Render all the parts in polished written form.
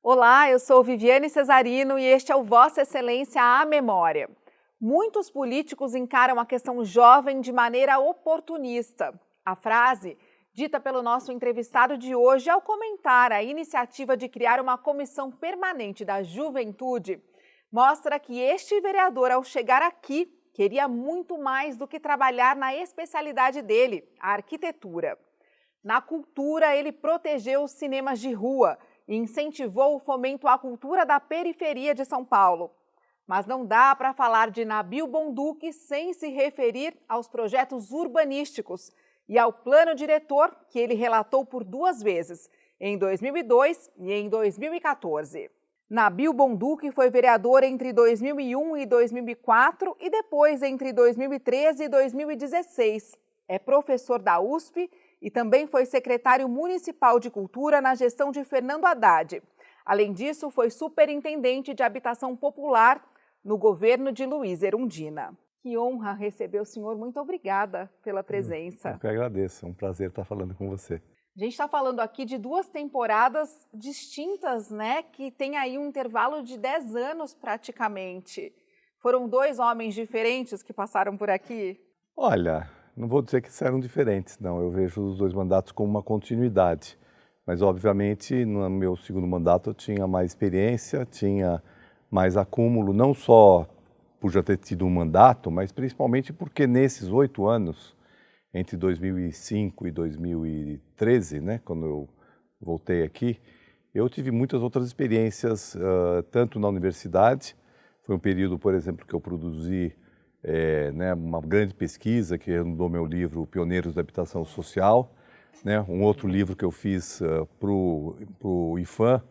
Olá, eu sou Viviane Cesarino e este é o Vossa Excelência à Memória. Muitos políticos encaram a questão jovem de maneira oportunista. A frase, dita pelo nosso entrevistado de hoje ao comentar a iniciativa de criar uma comissão permanente da juventude, mostra que este vereador, ao chegar aqui, queria muito mais do que trabalhar na especialidade dele, a arquitetura. Na cultura, ele protegeu os cinemas de rua e incentivou o fomento à cultura da periferia de São Paulo. Mas não dá para falar de Nabil Bonduki sem se referir aos projetos urbanísticos e ao plano diretor que ele relatou por 2 vezes, em 2002 e em 2014. Nabil Bonduki foi vereador entre 2001 e 2004 e depois entre 2013 e 2016. É professor da USP e também foi secretário municipal de cultura na gestão de Fernando Haddad. Além disso, foi superintendente de habitação popular no governo de Luiz Erundina. Que honra receber o senhor. Muito obrigada pela presença. Eu que agradeço. É um prazer estar falando com você. A gente está falando aqui de 2 temporadas distintas, né? Que tem aí um intervalo de 10 anos praticamente. Foram 2 homens diferentes que passaram por aqui? Olha, não vou dizer que eram diferentes, não. Eu vejo os 2 mandatos como uma continuidade. Mas, obviamente, no meu segundo mandato eu tinha mais experiência, tinha mais acúmulo, não só por já ter tido um mandato, mas principalmente porque nesses 8 anos, entre 2005 e 2013, né, quando eu voltei aqui, eu tive muitas outras experiências, tanto na universidade, foi um período, por exemplo, que eu produzi uma grande pesquisa que andou meu livro Pioneiros da Habitação Social, né, um outro livro que eu fiz para o IFAM,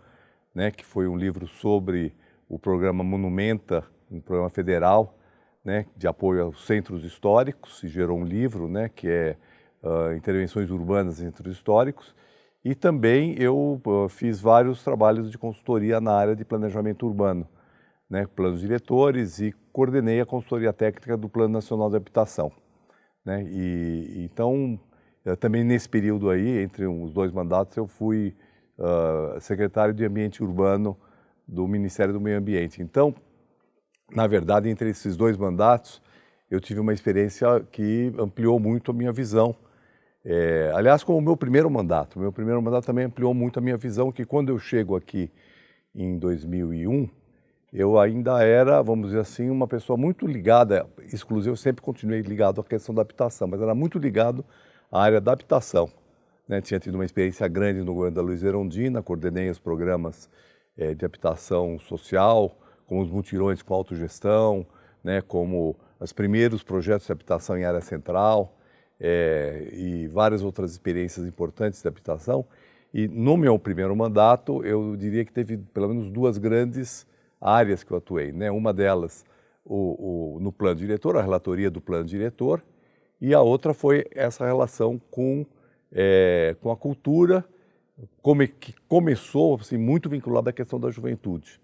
né, que foi um livro sobre o programa Monumenta, um programa federal, né, de apoio aos centros históricos, e gerou um livro, né, que é Intervenções Urbanas em Centros Históricos, e também eu fiz vários trabalhos de consultoria na área de planejamento urbano, né, planos diretores, e coordenei a consultoria técnica do Plano Nacional de Habitação, né, então também nesse período aí, entre os 2 mandatos, eu fui secretário de Ambiente Urbano do Ministério do Meio Ambiente. Então, na verdade, entre esses 2 mandatos, eu tive uma experiência que ampliou muito a minha visão. Aliás, como o meu primeiro mandato também ampliou muito a minha visão, que quando eu chego aqui em 2001, eu ainda era, vamos dizer assim, uma pessoa muito ligada, exclusiva, eu sempre continuei ligado à questão da habitação, mas era muito ligado à área da habitação, né? Tinha tido uma experiência grande no governo da Luiz Erundina, coordenei os programas de habitação social, como os mutirões com autogestão, né, como os primeiros projetos de habitação em área central e várias outras experiências importantes de habitação. E no meu primeiro mandato, eu diria que teve pelo menos 2 grandes áreas que eu atuei, né? Uma delas no plano diretor, a relatoria do plano diretor, e a outra foi essa relação com a cultura, que começou assim, muito vinculada à questão da juventude,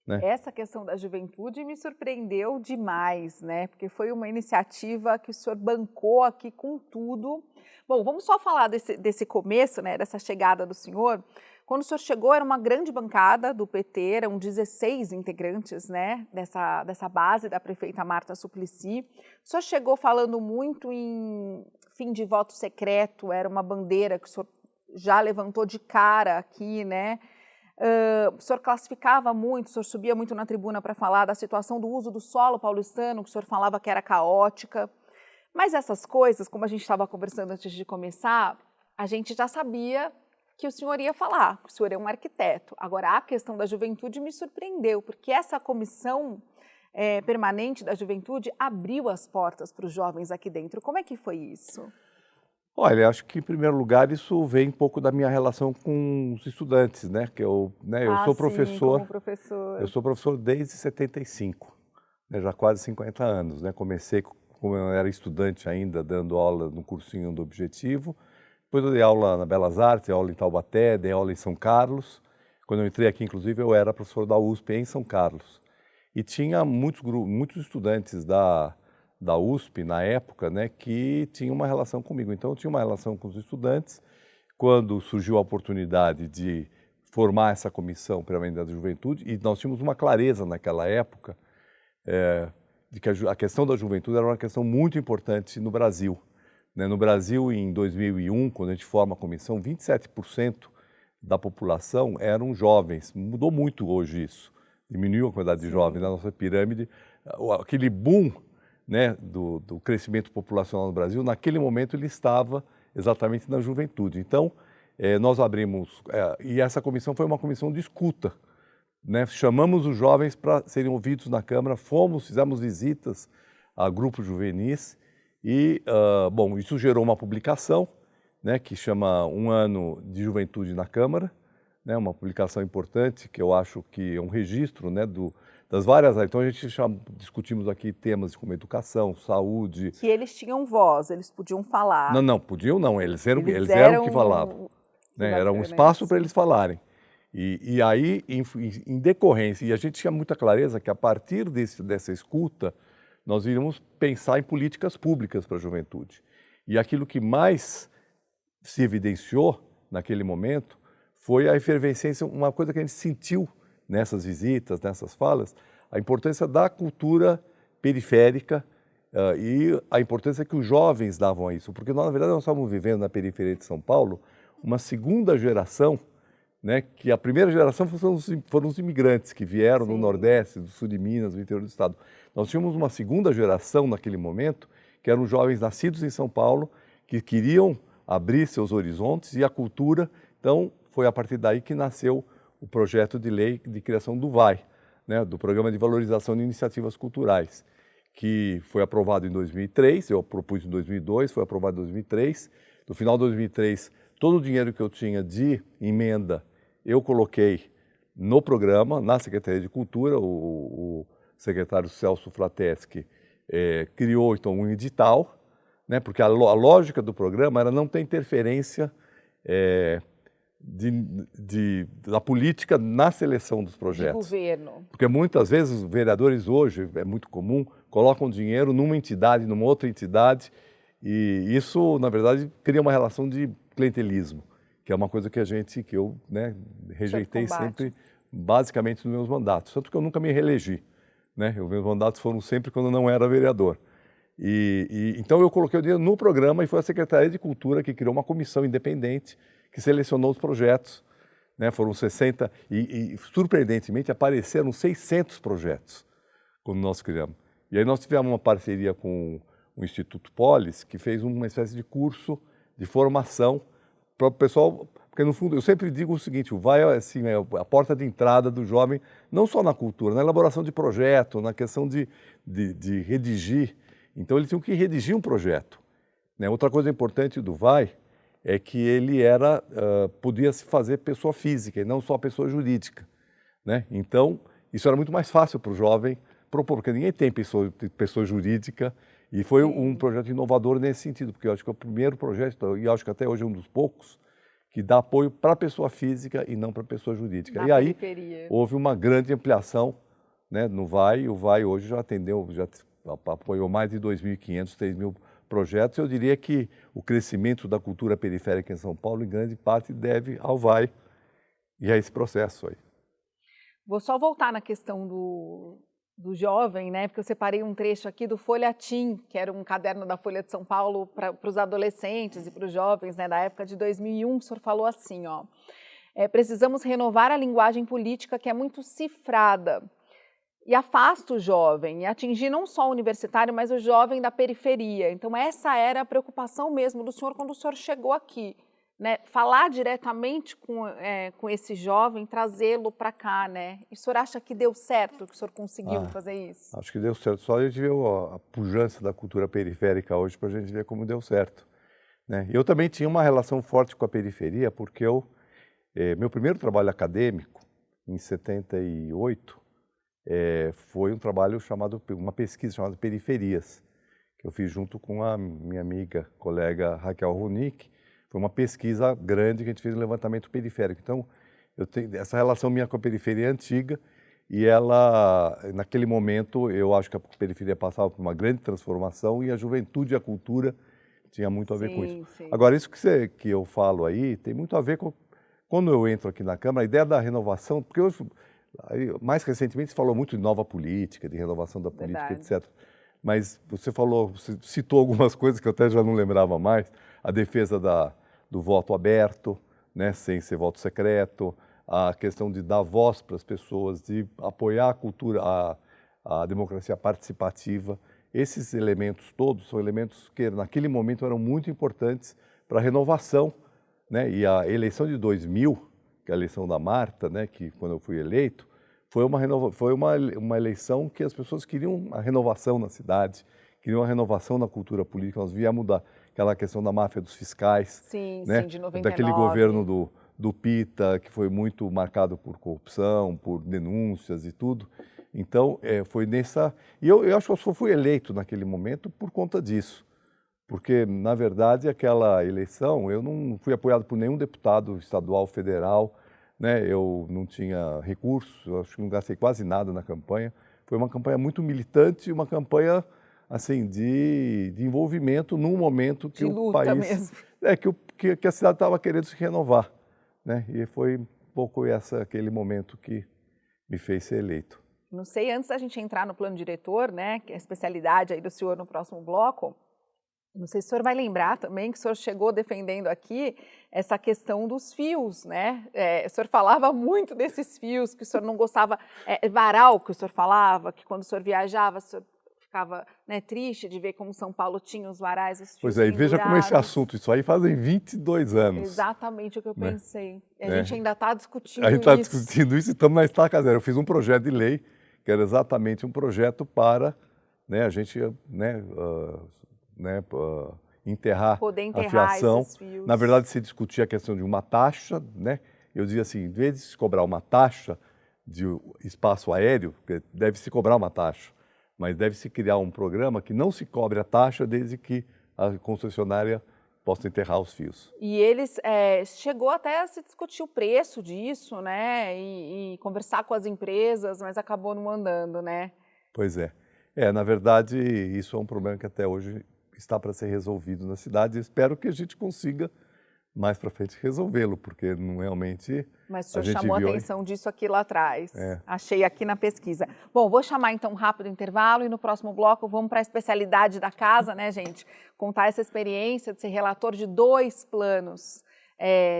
né? Essa questão da juventude me surpreendeu demais, né? Porque foi uma iniciativa que o senhor bancou aqui com tudo. Bom, vamos só falar desse começo, né? Dessa chegada do senhor. Quando o senhor chegou, era uma grande bancada do PT, eram 16 integrantes, né? Dessa base da prefeita Marta Suplicy. O senhor chegou falando muito em fim de voto secreto, era uma bandeira que o senhor já levantou de cara aqui, né? O senhor classificava muito, o senhor subia muito na tribuna para falar da situação do uso do solo paulistano, que o senhor falava que era caótica. Mas essas coisas, como a gente estava conversando antes de começar, a gente já sabia que o senhor ia falar, que o senhor é um arquiteto. Agora, a questão da juventude me surpreendeu, porque essa comissão permanente da juventude abriu as portas para os jovens aqui dentro. Como é que foi isso? Olha, acho que em primeiro lugar isso vem um pouco da minha relação com os estudantes, né? Que eu sou professor, como professor. Eu sou professor desde 75, né? Já quase 50 anos, né? Comecei como eu era estudante ainda, dando aula no cursinho do Objetivo. Depois eu dei aula na Belas Artes, dei aula em Taubaté, dei aula em São Carlos. Quando eu entrei aqui, inclusive, eu era professor da USP em São Carlos. E tinha muitos estudantes da USP, na época, né, que tinham uma relação comigo. Então, eu tinha uma relação com os estudantes. Quando surgiu a oportunidade de formar essa comissão permanente da juventude, e nós tínhamos uma clareza naquela época de que a questão da juventude era uma questão muito importante no Brasil. Né? No Brasil, em 2001, quando a gente forma a comissão, 27% da população eram jovens. Mudou muito hoje isso. Diminuiu a quantidade de jovens na nossa pirâmide. Aquele boom, né, do crescimento populacional no Brasil, naquele momento ele estava exatamente na juventude. Então, nós abrimos, e essa comissão foi uma comissão de escuta. Né? Chamamos os jovens para serem ouvidos na Câmara, fizemos visitas a grupos juvenis e, bom, isso gerou uma publicação, né, que chama Um Ano de Juventude na Câmara, né, uma publicação importante que eu acho que é um registro, né, das várias áreas. Então a gente discutimos aqui temas como educação, saúde. Que eles tinham voz, eles podiam falar. Não, podiam não, eles eram que falavam. Né, era um espaço para eles falarem. E aí, em decorrência, e a gente tinha muita clareza que a partir dessa escuta, nós iríamos pensar em políticas públicas para a juventude. E aquilo que mais se evidenciou naquele momento foi a efervescência, uma coisa que a gente sentiu nessas visitas, nessas falas, a importância da cultura periférica e a importância que os jovens davam a isso. Porque, na verdade, nós estávamos vivendo na periferia de São Paulo uma segunda geração, né, que a primeira geração foram os imigrantes que vieram do Nordeste, do Sul de Minas, do interior do estado. Nós tínhamos uma segunda geração naquele momento, que eram jovens nascidos em São Paulo, que queriam abrir seus horizontes e a cultura. Então, foi a partir daí que nasceu o projeto de lei de criação do VAI, né, do Programa de Valorização de Iniciativas Culturais, que foi aprovado em 2003, eu propus em 2002, foi aprovado em 2003. No final de 2003, todo o dinheiro que eu tinha de emenda, eu coloquei no programa, na Secretaria de Cultura. O secretário Celso Frateschi criou, então, um edital, né, porque a lógica do programa era não ter interferência da política na seleção dos projetos. De governo. Porque muitas vezes os vereadores hoje, é muito comum, colocam dinheiro numa entidade, numa outra entidade, e isso, na verdade, cria uma relação de clientelismo, que é uma coisa que eu, né, rejeitei sempre, basicamente, nos meus mandatos. Tanto que eu nunca me reelegi. Né? Os meus mandatos foram sempre quando eu não era vereador. Então eu coloquei o dinheiro no programa e foi a Secretaria de Cultura que criou uma comissão independente que selecionou os projetos. Né? Foram 60 e surpreendentemente, apareceram 600 projetos quando nós criamos. E aí nós tivemos uma parceria com o Instituto Polis, que fez uma espécie de curso de formação para o pessoal, porque no fundo eu sempre digo o seguinte: o VAI assim, é a porta de entrada do jovem, não só na cultura, na elaboração de projeto, na questão de redigir. Então eles tinham que redigir um projeto. Né? Outra coisa importante do VAI é que ele podia se fazer pessoa física e não só pessoa jurídica. Né? Então isso era muito mais fácil para o jovem propor, porque ninguém tem pessoa jurídica. E foi um projeto inovador nesse sentido, porque eu acho que é o primeiro projeto, e acho que até hoje é um dos poucos, que dá apoio para a pessoa física e não para a pessoa jurídica. E aí houve uma grande ampliação, né, no VAI. O VAI hoje já apoiou mais de 2.500, 3.000 projetos. Eu diria que o crescimento da cultura periférica em São Paulo, em grande parte, deve ao VAI e a esse processo aí. Vou só voltar na questão do jovem, né? Porque eu separei um trecho aqui do Folhatim, que era um caderno da Folha de São Paulo para os adolescentes e para os jovens, né, da época de 2001. O senhor falou assim, ó: precisamos renovar a linguagem política que é muito cifrada e afasta o jovem, e atingir não só o universitário, mas o jovem da periferia. Então essa era a preocupação mesmo do senhor quando o senhor chegou aqui. Né, falar diretamente com esse jovem, trazê-lo para cá, né? E o senhor acha que deu certo, que o senhor conseguiu fazer isso? Acho que deu certo. Só a gente vê a pujança da cultura periférica hoje para a gente ver como deu certo. Né? Eu também tinha uma relação forte com a periferia, porque meu primeiro trabalho acadêmico, em 78, foi um trabalho uma pesquisa chamada Periferias, que eu fiz junto com a minha amiga, colega Raquel Ronick. Foi uma pesquisa grande que a gente fez no levantamento periférico. Então, eu tenho essa relação minha com a periferia antiga, e naquele momento, eu acho que a periferia passava por uma grande transformação e a juventude e a cultura tinha muito a ver com isso. Sim. Agora, isso que eu falo aí tem muito a ver com quando eu entro aqui na Câmara, a ideia da renovação, porque hoje, mais recentemente, se falou muito de nova política, de renovação da política, etc. Mas você citou algumas coisas que eu até já não lembrava mais, a defesa do voto aberto, né, sem ser voto secreto, a questão de dar voz para as pessoas, de apoiar a cultura, a democracia participativa. Esses elementos todos são elementos que naquele momento eram muito importantes para a renovação, né? E a eleição de 2000, que é a eleição da Marta, né, que quando eu fui eleito, foi uma eleição que as pessoas queriam a renovação na cidade, queriam a renovação na cultura política. Nós viemos aquela questão da máfia dos fiscais, sim, né? Sim, de 99. Daquele governo do Pita, que foi muito marcado por corrupção, por denúncias e tudo. Então, foi nessa... E eu acho que eu só fui eleito naquele momento por conta disso. Porque, na verdade, aquela eleição, eu não fui apoiado por nenhum deputado estadual, federal, né? Eu não tinha recursos, eu acho que não gastei quase nada na campanha. Foi uma campanha muito militante, uma campanha assim, de envolvimento num momento que o país... mesmo. Que a cidade estava querendo se renovar, né? E foi um pouco aquele momento que me fez ser eleito. Não sei, antes da gente entrar no plano diretor, né, que é a especialidade aí do senhor no próximo bloco, não sei se o senhor vai lembrar também que o senhor chegou defendendo aqui essa questão dos fios, né? O senhor falava muito desses fios, que o senhor não gostava, varal que o senhor falava, que quando o senhor viajava, o senhor ficava, né, triste de ver como São Paulo tinha os varais, os fios Pois é, e veja como esse assunto, isso aí fazem 22 anos. Exatamente o que eu pensei. E a né? gente ainda está discutindo isso. A gente está discutindo isso e estamos na estaca zero. Eu fiz um projeto de lei, que era exatamente um projeto para, né, a gente, enterrar a fiação. Esses fios. Na verdade, se discutia a questão de uma taxa, né? Eu dizia assim, em vez de se cobrar uma taxa de espaço aéreo, deve-se cobrar uma taxa, mas deve-se criar um programa que não se cobre a taxa desde que a concessionária possa enterrar os fios. E eles, chegou até a se discutir o preço disso, né, e conversar com as empresas, mas acabou não andando, né? Pois é. Na verdade, isso é um problema que até hoje está para ser resolvido na cidade. Espero que a gente consiga mais para frente resolvê-lo, porque não realmente... Mas o senhor chamou a atenção disso aqui lá atrás. Achei aqui na pesquisa. Bom, vou chamar então um rápido intervalo e no próximo bloco vamos para a especialidade da casa, né, gente? Contar essa experiência de ser relator de 2 planos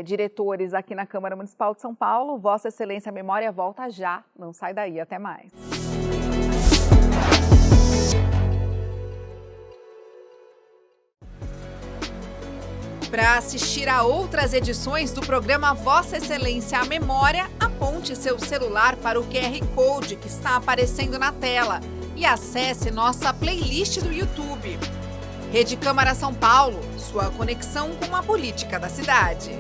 diretores aqui na Câmara Municipal de São Paulo. Vossa Excelência, a memória volta já. Não sai daí, até mais. Para assistir a outras edições do programa Vossa Excelência a Memória, aponte seu celular para o QR Code que está aparecendo na tela e acesse nossa playlist do YouTube. Rede Câmara São Paulo, sua conexão com a política da cidade.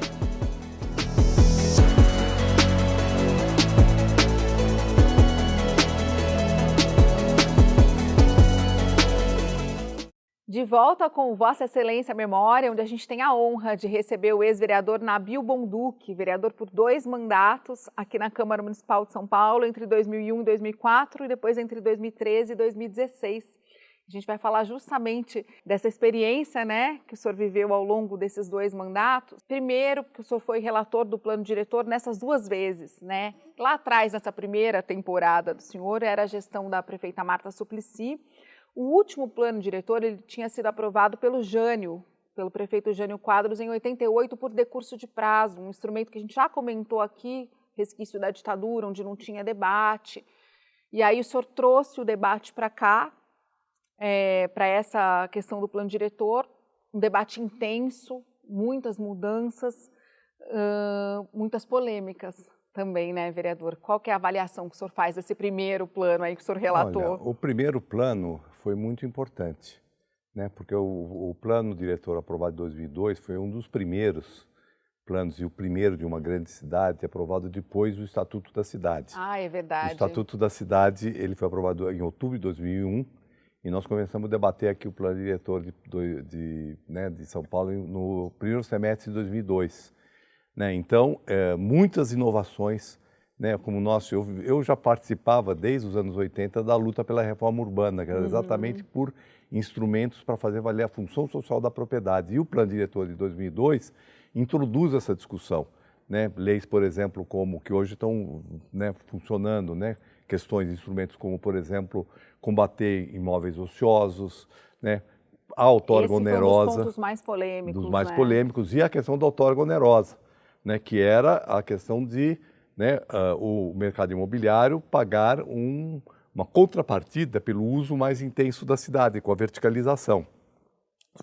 De volta com Vossa Excelência Memória, onde a gente tem a honra de receber o ex-vereador Nabil Bonduque, vereador por 2 mandatos aqui na Câmara Municipal de São Paulo, entre 2001 e 2004 e depois entre 2013 e 2016. A gente vai falar justamente dessa experiência, né, que o senhor viveu ao longo desses 2 mandatos. Primeiro, porque o senhor foi relator do plano diretor nessas 2 vezes, né? Lá atrás, nessa primeira temporada do senhor, era a gestão da prefeita Marta Suplicy. O último plano diretor ele tinha sido aprovado pelo prefeito Jânio Quadros, em 88, por decurso de prazo, um instrumento que a gente já comentou aqui, resquício da ditadura, onde não tinha debate. E aí o senhor trouxe o debate para cá, para essa questão do plano diretor, um debate intenso, muitas mudanças, muitas polêmicas também, né, vereador? Qual que é a avaliação que o senhor faz desse primeiro plano aí que o senhor relatou? Olha, o primeiro plano foi muito importante, né, porque o plano diretor aprovado em 2002 foi um dos primeiros planos e o primeiro de uma grande cidade aprovado depois do Estatuto da Cidade. Ah, é verdade. O Estatuto da Cidade ele foi aprovado em outubro de 2001 e nós começamos a debater aqui o plano diretor de São Paulo no primeiro semestre de 2002. Né? Então, muitas inovações, né? Como eu já participava desde os anos 80 da luta pela reforma urbana, que era exatamente por instrumentos para fazer valer a função social da propriedade. E o plano diretor de 2002 introduz essa discussão, né, leis, por exemplo, como que hoje estão, né, funcionando, né, questões, instrumentos como, por exemplo, combater imóveis ociosos, né, a outorga Esse foi um dos onerosa, pontos mais polêmicos, dos mais né? polêmicos, e a questão da outorga onerosa, né, que era a questão de, né, o mercado imobiliário pagar uma contrapartida pelo uso mais intenso da cidade, com a verticalização.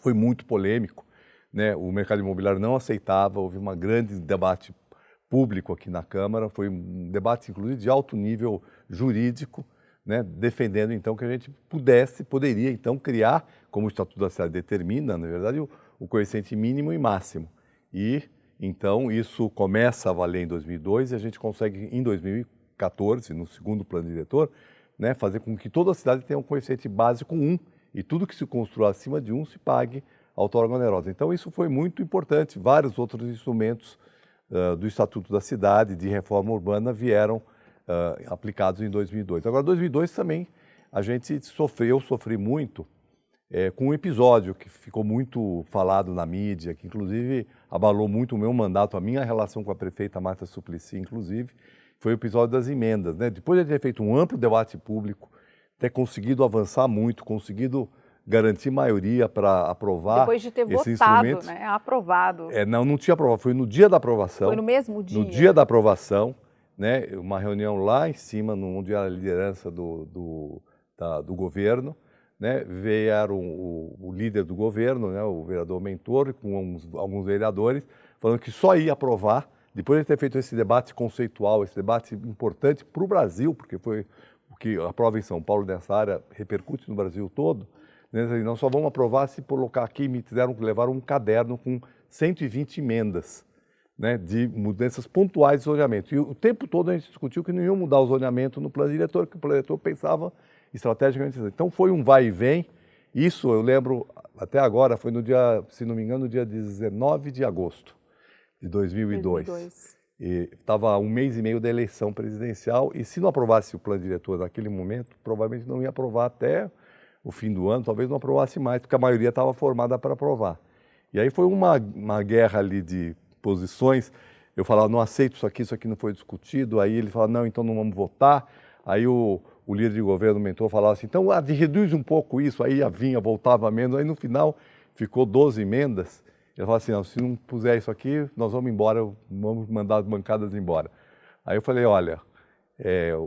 Foi muito polêmico, né? O mercado imobiliário não aceitava, houve um grande debate público aqui na Câmara, foi um debate, inclusive, de alto nível jurídico, né? Defendendo, então, que a gente poderia, então, criar, como o Estatuto da Cidade determina, na verdade, o coeficiente mínimo e máximo. E, então, isso começa a valer em 2002 e a gente consegue, em 2014, no segundo plano diretor, né, fazer com que toda a cidade tenha um coeficiente básico 1 e tudo que se construa acima de 1 se pague a outorga onerosa. Então, isso foi muito importante. Vários outros instrumentos do Estatuto da Cidade, de reforma urbana, vieram aplicados em 2002. Agora, 2002 também a gente eu sofri muito com um episódio que ficou muito falado na mídia, que inclusive abalou muito o meu mandato, a minha relação com a prefeita Marta Suplicy, inclusive, foi o episódio das emendas, né? Depois de ter feito um amplo debate público, ter conseguido avançar muito, conseguido garantir maioria para aprovar Depois de ter esses votado, instrumentos. né? Aprovado. Não tinha aprovado, foi no dia da aprovação. Foi no mesmo dia? No dia da aprovação, né? Uma reunião lá em cima, onde era a liderança do governo, né? Vieram o líder do governo, né? O vereador Mentor, com alguns vereadores, falando que só ia aprovar, depois de ter feito esse debate conceitual, esse debate importante para o Brasil, porque foi o que a prova em São Paulo nessa área repercute no Brasil todo, né? Nós só vamos aprovar se colocar aqui, levaram um caderno com 120 emendas, né, de mudanças pontuais de zoneamento. E o tempo todo a gente discutiu que não iam mudar o zoneamento no plano diretor, que o plano diretor pensava estrategicamente. Então foi um vai e vem. Isso eu lembro até agora, foi no dia, se não me engano, no dia 19 de agosto de 2002. E estava um mês e meio da eleição presidencial e se não aprovasse o plano diretor naquele momento, provavelmente não ia aprovar até o fim do ano, talvez não aprovasse mais, porque a maioria estava formada para aprovar. E aí foi uma guerra ali de posições. Eu falava, não aceito isso aqui não foi discutido. Aí ele falava, não, então não vamos votar. Aí o líder de governo, o mentor, falava assim, então reduz um pouco isso. Aí voltava menos. Aí no final ficou 12 emendas. Ele falava assim, não, se não puser isso aqui, nós vamos embora, vamos mandar as bancadas embora. Aí eu falei, olha,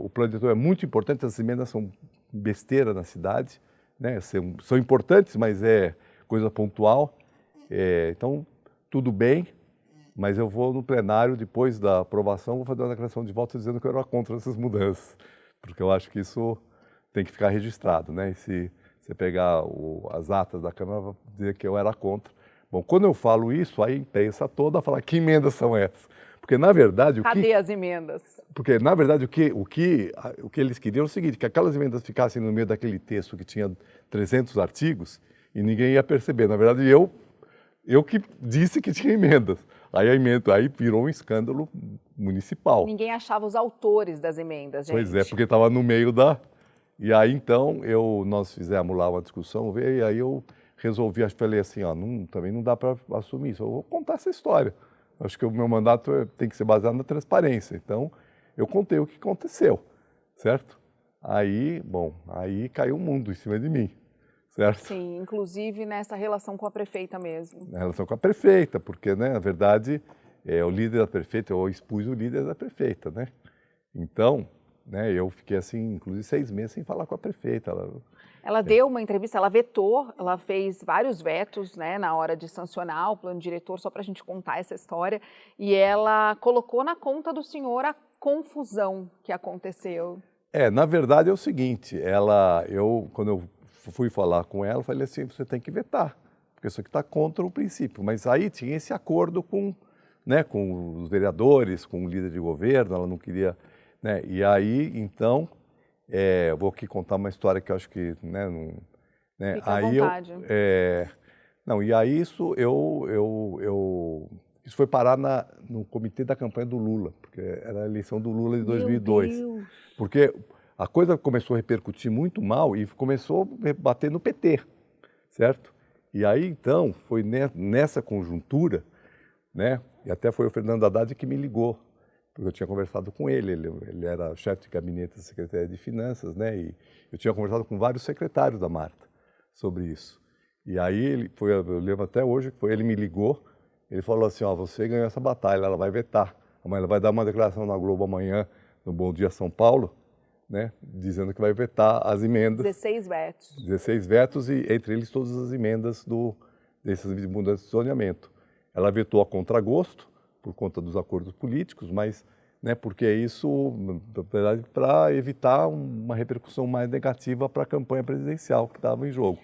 o plano diretor é muito importante, as emendas são besteira na cidade, né? São importantes, mas é coisa pontual. Então, tudo bem, mas eu vou no plenário, depois da aprovação, vou fazer uma declaração de voto dizendo que eu era contra essas mudanças, porque eu acho que isso tem que ficar registrado, né? E se você pegar as atas da Câmara, vai dizer que eu era contra. Bom, quando eu falo isso, a imprensa toda fala, que emendas são essas? Porque, na verdade... Cadê as emendas? Porque, na verdade, o que eles queriam é o seguinte, que aquelas emendas ficassem no meio daquele texto que tinha 300 artigos e ninguém ia perceber. Na verdade, eu que disse que tinha emendas. Aí virou um escândalo municipal. Ninguém achava os autores das emendas, gente. Pois é, porque estava no meio da... E aí, então, nós fizemos lá uma discussão, e aí eu resolvi, falei assim, também não dá para assumir isso, eu vou contar essa história. Acho que o meu mandato tem que ser baseado na transparência. Então, eu contei o que aconteceu, certo? Aí caiu o mundo em cima de mim, certo? Sim, inclusive nessa relação com a prefeita mesmo. Na relação com a prefeita, porque, né, na verdade, o líder da prefeita, eu expus o líder da prefeita, né? Então, né, eu fiquei assim, inclusive 6 meses sem falar com a prefeita. Ela deu uma entrevista, ela vetou, ela fez vários vetos, né, na hora de sancionar o plano diretor, só para a gente contar essa história, e ela colocou na conta do senhor a confusão que aconteceu. Na verdade é o seguinte, quando eu fui falar com ela, eu falei assim, você tem que vetar, porque isso aqui está contra o princípio. Mas aí tinha esse acordo com os vereadores, com o líder de governo, ela não queria... Né, e aí, então... eu vou aqui contar uma história que eu acho que, Fica à vontade. E aí isso isso foi parar no comitê da campanha do Lula, porque era a eleição do Lula de 2002. Meu Deus. Porque a coisa começou a repercutir muito mal e começou a bater no PT, certo? E aí, então, foi nessa conjuntura, né, E até foi o Fernando Haddad que me ligou, porque eu tinha conversado com ele era chefe de gabinete da Secretaria de Finanças, né? E eu tinha conversado com vários secretários da Marta sobre isso. E aí eu lembro até hoje, ele me ligou, ele falou assim, ó, você ganhou essa batalha, ela vai vetar. Amanhã ela vai dar uma declaração na Globo amanhã, no Bom Dia São Paulo, né? Dizendo que vai vetar as emendas. 16 vetos. 16 vetos e entre eles todas as emendas dessas mudanças de zoneamento. Ela vetou a contragosto, por conta dos acordos políticos, mas né, porque isso, na verdade, para evitar uma repercussão mais negativa para a campanha presidencial que estava em jogo.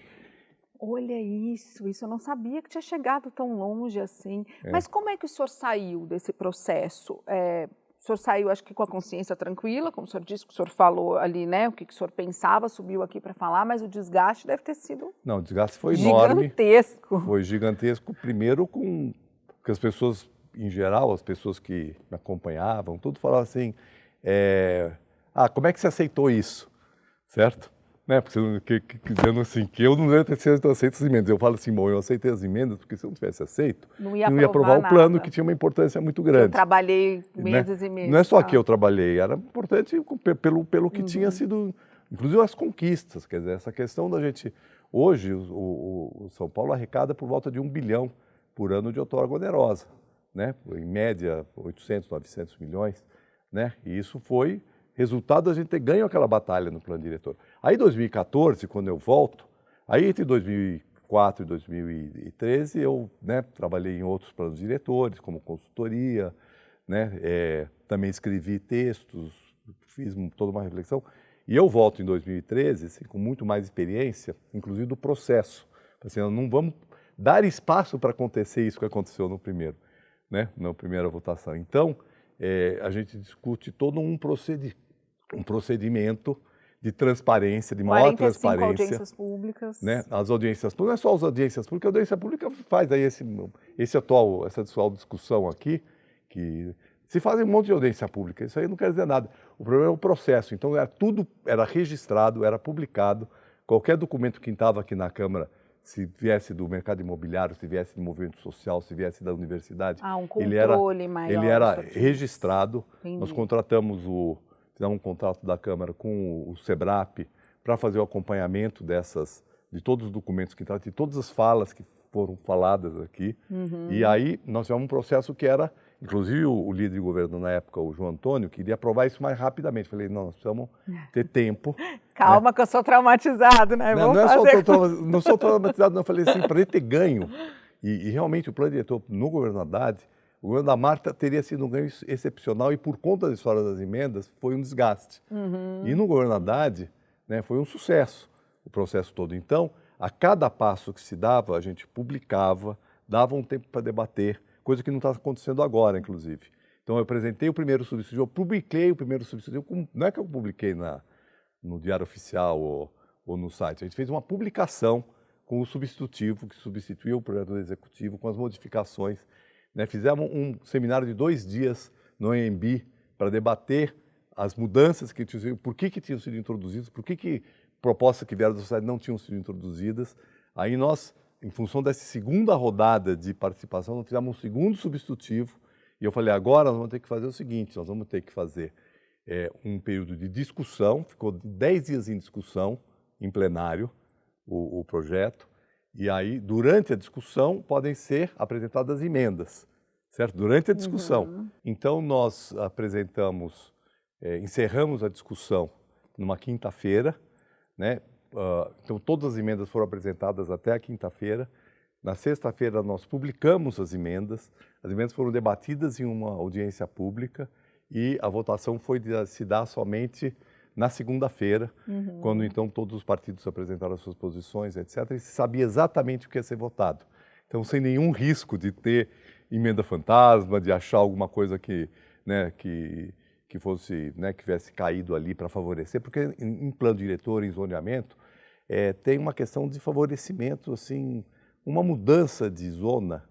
Olha isso eu não sabia que tinha chegado tão longe assim. Mas como é que o senhor saiu desse processo? O senhor saiu, acho que com a consciência tranquila, como o senhor disse, que o senhor falou ali, né, o que o senhor pensava, subiu aqui para falar, mas o desgaste deve ter sido... Não, o desgaste foi enorme. Gigantesco. Foi gigantesco, primeiro porque as pessoas, em geral, as pessoas que me acompanhavam, tudo falavam assim, como é que você aceitou isso, certo? Né? Porque dizendo assim, que eu não devia ter sido aceito as emendas. Eu falo assim, bom, eu aceitei as emendas porque se eu não tivesse aceito, não ia aprovar o plano, nada. Que tinha uma importância muito grande. Eu trabalhei meses, né? E meses. Não é só que eu trabalhei, era importante pelo que tinha sido, inclusive as conquistas, quer dizer, essa questão da gente... Hoje, o São Paulo arrecada por volta de 1 bilhão por ano de outorga onerosa, né? Em média, 800, 900 milhões, né? E isso foi resultado da gente ter ganho aquela batalha no plano diretor. Aí, em 2014, quando eu volto, aí entre 2004 e 2013, eu trabalhei em outros planos diretores, como consultoria, né? Também escrevi textos, fiz toda uma reflexão. E eu volto em 2013, assim, com muito mais experiência, inclusive do processo. Assim, não vamos dar espaço para acontecer isso que aconteceu no primeiro, né? Na primeira votação. Então, a gente discute todo um procedimento de transparência, de maior 45 transparência. audiências públicas. Né? As audiências públicas, não é só as audiências públicas, a audiência pública faz aí essa atual discussão aqui, que se fazem um monte de audiência pública, isso aí não quer dizer nada. O problema é o processo, então tudo era registrado, era publicado, qualquer documento que estava aqui na Câmara, se viesse do mercado imobiliário, se viesse do movimento social, se viesse da universidade, um controle maior. Ele era registrado. Entendi. Nós fizemos um contrato da Câmara com o SEBRAP para fazer o acompanhamento de todos os documentos que entraram, de todas as falas que foram faladas aqui. E aí nós tivemos um processo que era, inclusive o líder de governo na época, o João Antônio, queria aprovar isso mais rapidamente. Falei, não, nós precisamos ter tempo. Calma, né? Que eu sou traumatizado, né? Não sou traumatizado, não. Eu falei assim, para ele ter ganho, e realmente o plano diretor no governo Haddad, o governo da Marta teria sido um ganho excepcional e por conta da história das emendas foi um desgaste. E no governo Haddad, né, foi um sucesso o processo todo. Então, a cada passo que se dava, a gente publicava, dava um tempo para debater, coisa que não está acontecendo agora, inclusive. Então, eu apresentei o primeiro substitutivo, eu publiquei o primeiro substitutivo, não é que eu publiquei no Diário Oficial ou no site, a gente fez uma publicação com o substitutivo, que substituiu o projeto do Executivo, com as modificações. Né? Fizemos um seminário de 2 dias no AMB para debater as mudanças que tinham sido, por que tinham sido introduzidas, por que propostas que vieram da sociedade não tinham sido introduzidas. Aí nós, em função dessa segunda rodada de participação, nós fizemos um segundo substitutivo e eu falei, agora nós vamos ter que fazer o seguinte, nós vamos ter que fazer um período de discussão, ficou 10 dias em discussão, em plenário, o projeto, e aí, durante a discussão, podem ser apresentadas emendas, certo? Durante a discussão. Então, nós encerramos a discussão numa quinta-feira, né? Então, todas as emendas foram apresentadas até a quinta-feira. Na sexta-feira, nós publicamos as emendas foram debatidas em uma audiência pública e a votação foi de se dar somente na segunda-feira, quando então todos os partidos apresentaram as suas posições, etc., e se sabia exatamente o que ia ser votado. Então, sem nenhum risco de ter emenda fantasma, de achar alguma coisa que fosse, né, que tivesse caído ali para favorecer, porque em plano diretor, em zoneamento, tem uma questão de favorecimento, assim, uma mudança de zona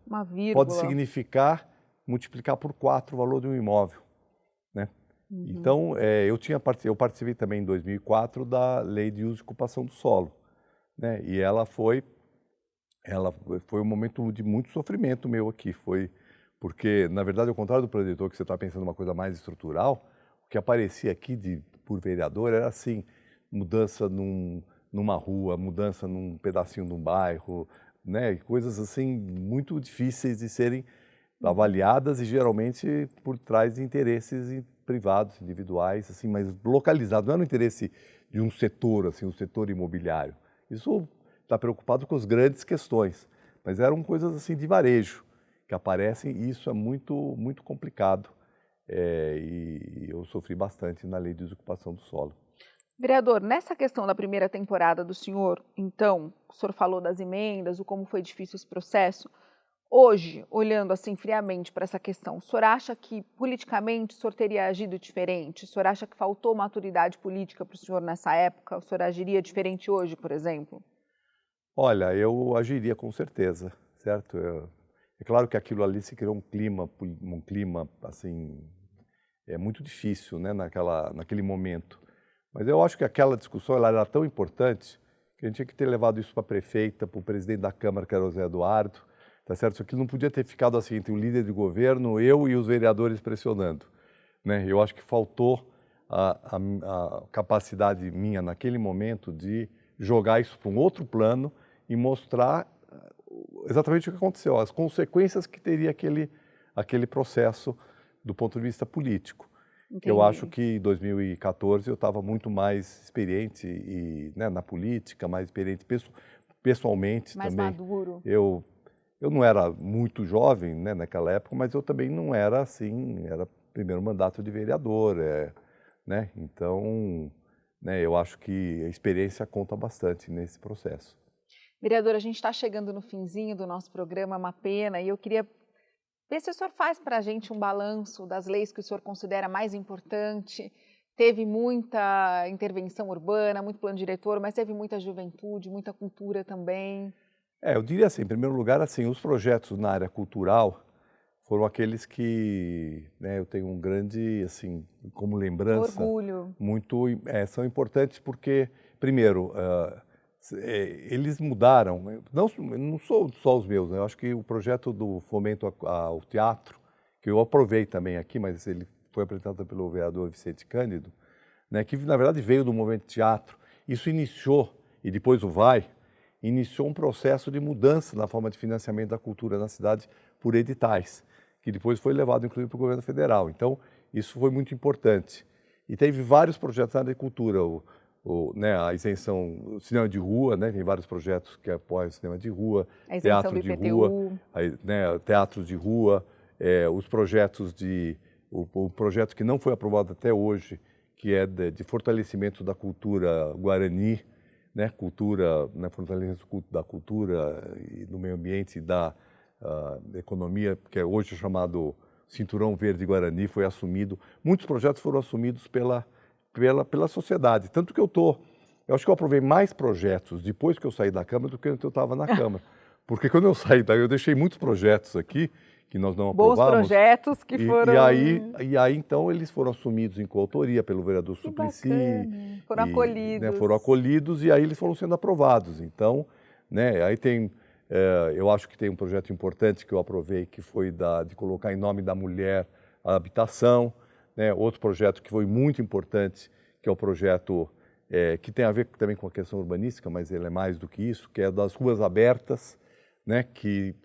pode significar multiplicar por 4 o valor de um imóvel, né? Então, eu participei também em 2004 da Lei de Uso e Ocupação do Solo, né? E ela foi um momento de muito sofrimento meu aqui, foi Porque, na verdade, ao contrário do plano diretor, que você está pensando uma coisa mais estrutural, o que aparecia aqui por vereador era assim, mudança numa rua, mudança num pedacinho de um bairro, né? Coisas assim muito difíceis de serem avaliadas e geralmente por trás de interesses privados, individuais, assim, mas localizados. Não era um interesse de um setor, assim, um setor imobiliário. Isso está preocupado com as grandes questões, mas eram coisas assim de varejo que aparecem e isso é muito complicado. E eu sofri bastante na lei de desocupação do solo. Vereador, nessa questão da primeira temporada do senhor, então, o senhor falou das emendas, o como foi difícil esse processo. Hoje, olhando assim friamente para essa questão, o senhor acha que politicamente o senhor teria agido diferente? O senhor acha que faltou maturidade política para o senhor nessa época? O senhor agiria diferente hoje, por exemplo? Olha, eu agiria com certeza, certo? É claro que aquilo ali se criou um clima assim, muito difícil, né, naquele momento. Mas eu acho que aquela discussão ela era tão importante que a gente tinha que ter levado isso para a prefeita, para o presidente da Câmara, que era o Zé Eduardo, tá certo? Isso aqui não podia ter ficado assim entre o líder de governo, eu e os vereadores pressionando, né? Eu acho que faltou a capacidade minha naquele momento de jogar isso para um outro plano e mostrar exatamente o que aconteceu, as consequências que teria aquele processo do ponto de vista político. Entendi. Eu acho que em 2014 eu estava muito mais experiente né, na política, mais experiente pessoalmente mais também. Maduro. Eu não era muito jovem, né, naquela época, mas eu também não era assim, era primeiro mandato de vereador, né? Então, né, eu acho que a experiência conta bastante nesse processo. Vereador, a gente está chegando no finzinho do nosso programa, uma pena, e eu queria ver se o senhor faz para a gente um balanço das leis que o senhor considera mais importante. Teve muita intervenção urbana, muito plano diretor, mas teve muita juventude, muita cultura também. Eu diria assim, em primeiro lugar, assim, os projetos na área cultural foram aqueles que, né, eu tenho um grande, assim, como lembrança, orgulho. São importantes porque, primeiro, eles mudaram, não são só os meus, né? Eu acho que o projeto do fomento ao teatro, que eu aprovei também aqui, mas ele foi apresentado pelo vereador Vicente Cândido, né, que na verdade veio do movimento teatro. Isso iniciou, e depois iniciou um processo de mudança na forma de financiamento da cultura na cidade por editais, que depois foi levado inclusive para o governo federal. Então, isso foi muito importante. E teve vários projetos na área de cultura, né, a isenção, o cinema de rua, né, tem vários projetos que apoiam o cinema de rua, teatro de rua, né, teatros de rua, os projetos o projeto que não foi aprovado até hoje, que é de fortalecimento da cultura guarani, né, fortalecimento da cultura e do meio ambiente e da economia, que é hoje chamado Cinturão Verde Guarani, foi assumido. Muitos projetos foram assumidos pela sociedade, tanto que eu acho que eu aprovei mais projetos depois que eu saí da Câmara do que quando eu estava na Câmara. Porque quando eu saí daí, eu deixei muitos projetos aqui que nós não aprovávamos. Bons projetos que foram... E aí, então, eles foram assumidos em coautoria pelo vereador Suplicy. Foram acolhidos. Né, foram acolhidos e aí eles foram sendo aprovados. Então, né, aí tem... eu acho que tem um projeto importante que eu aprovei, que foi de colocar em nome da mulher a habitação. Né, outro projeto que foi muito importante, que é o projeto que tem a ver também com a questão urbanística, mas ele é mais do que isso, que é das ruas abertas, né, que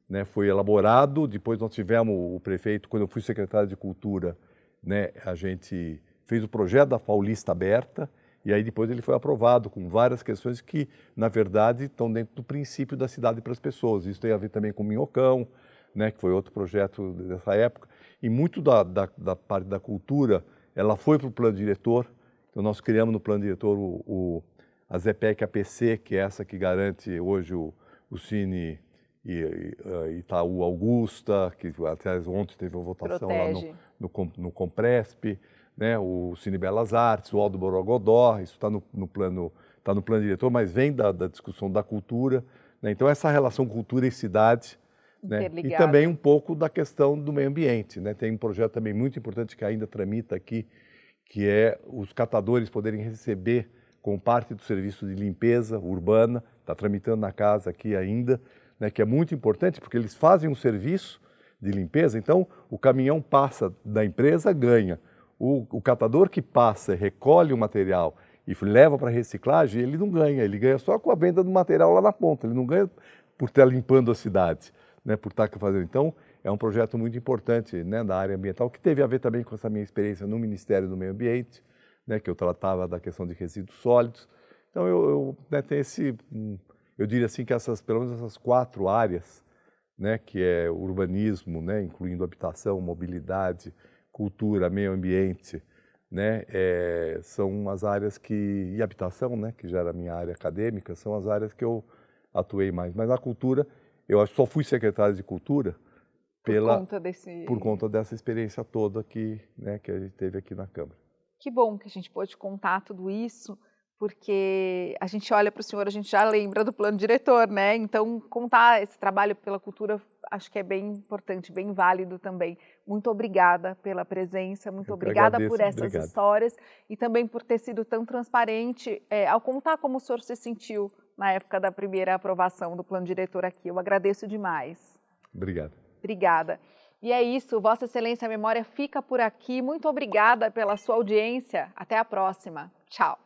né, foi elaborado. Depois nós tivemos o prefeito, quando eu fui secretário de Cultura, né, a gente fez o projeto da Paulista Aberta, e aí depois ele foi aprovado com várias questões que, na verdade, estão dentro do princípio da cidade para as pessoas. Isso tem a ver também com o Minhocão, né, que foi outro projeto dessa época. E muito da parte da cultura, ela foi para o plano diretor. Então nós criamos no plano diretor a ZPEC APC, que é essa que garante hoje o Cine Itaú Augusta, que até ontem teve uma votação lá no Compresp, né, o Cine Belas Artes, o Aldo Borogodó, isso está no plano diretor, mas vem da discussão da cultura, né? Então essa relação cultura e cidade, né? E também um pouco da questão do meio ambiente, né? Tem um projeto também muito importante que ainda tramita aqui, que é os catadores poderem receber como parte do serviço de limpeza urbana, está tramitando na casa aqui ainda, né, que é muito importante, porque eles fazem um serviço de limpeza, então o caminhão passa da empresa, ganha. O catador que passa, recolhe o material e leva para reciclagem, ele não ganha, ele ganha só com a venda do material lá na ponta, ele não ganha por estar limpando a cidade, né, por estar fazendo. Então, é um projeto muito importante, né, da área ambiental, que teve a ver também com essa minha experiência no Ministério do Meio Ambiente, né, que eu tratava da questão de resíduos sólidos. Então, eu né, tenho eu diria assim que pelo menos essas 4 áreas, né, que é urbanismo, né, incluindo habitação, mobilidade, cultura, meio ambiente, né, são as áreas e habitação, né, que já era a minha área acadêmica, são as áreas que eu atuei mais. Mas a cultura, eu só fui secretário de cultura por conta dessa experiência toda né, que a gente teve aqui na Câmara. Que bom que a gente pôde contar tudo isso, porque a gente olha para o senhor, a gente já lembra do plano diretor, né? Então, contar esse trabalho pela cultura, acho que é bem importante, bem válido também. Muito obrigada pela presença, muito obrigada por essas histórias e também por ter sido tão transparente ao contar como o senhor se sentiu na época da primeira aprovação do plano diretor aqui. Eu agradeço demais. Obrigado. Obrigada. E é isso, Vossa Excelência, a memória fica por aqui. Muito obrigada pela sua audiência. Até a próxima. Tchau.